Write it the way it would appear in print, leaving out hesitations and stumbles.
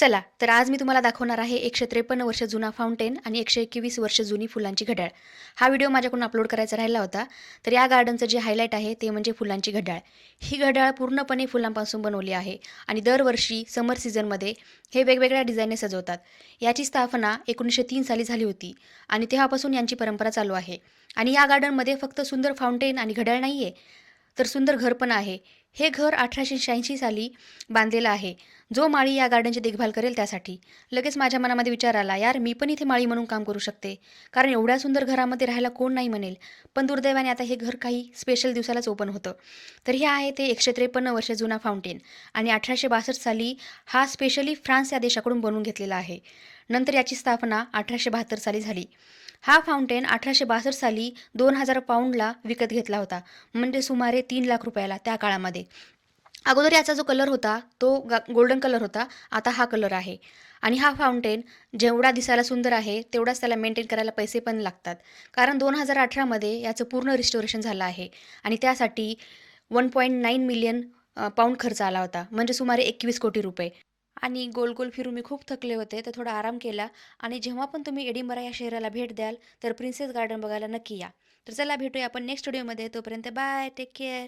चला, तर आज मी तुम्हाला दाखवणार आहे 153 वर्ष जुना फाउंटेन आणि 121 वर्ष जुनी फुलांची घड्याळ. हा व्हिडिओ माझ्याकडून अपलोड करायचा राहिला होता. तर या गार्डनचं जे हायलाईट आहे ते म्हणजे फुलांची घड्याळ. ही घड्याळ पूर्णपणे फुलांपासून बनवली आहे आणि दरवर्षी समर सीझनमध्ये हे वेगवेगळ्या डिझाईनने सजवतात. याची स्थापना 1903 साली झाली होती आणि तेव्हापासून यांची परंपरा चालू आहे. आणि या गार्डनमध्ये फक्त सुंदर फाउंटेन आणि घड्याळ नाही आहे, तर सुंदर घर पण आहे. हे घर 1886 साली बांधलेलं आहे. जो माळी या गार्डनची देखभाल करेल त्यासाठी. लगेच माझ्या मनामध्ये विचार आला, यार मी पण इथे माळी म्हणून काम करू शकते. कारण एवढ्या सुंदर घरामध्ये राहायला कोण नाही म्हणेल. पण दुर्दैवाने आता हे घर काही स्पेशल दिवसालाच ओपन होतं. तर हे आहे ते 153 वर्ष जुना फाउंटेन आणि 1862 साली हा स्पेशली फ्रान्स या देशाकडून बनवून घेतलेला आहे. नंतर याची स्थापना 1872 साली झाली. हा फाउंटेन 1862 साली 2000 पाऊंडला विकत घेतला होता. म्हणजे सुमारे 3 लाख रुपयाला त्या काळामध्ये. अगोदर याचा जो कलर होता तो गोल्डन कलर होता. आता हा कलर आहे. आणि हा फाउंटेन जेवढा दिसायला सुंदर आहे तेवढाच त्याला मेंटेन करायला पैसे पण लागतात. कारण 2018 मध्ये याचं पूर्ण रिस्टोरेशन झालं आहे आणि त्यासाठी 1.9 मिलियन पाऊंड खर्च आला होता. म्हणजे सुमारे 21 कोटी रुपये. आणि गोल गोल फिरून मी खूप थकले होते, तर थोडा आराम केला. आणि जेव्हा पण तुम्ही एडिनबरा या शहराला भेट द्याल तर प्रिन्सेस गार्डन बघायला नक्की या. तर चला भेटूया आपण नेक्स्ट व्हिडिओमध्ये. तोपर्यंत बाय, टेक केअर.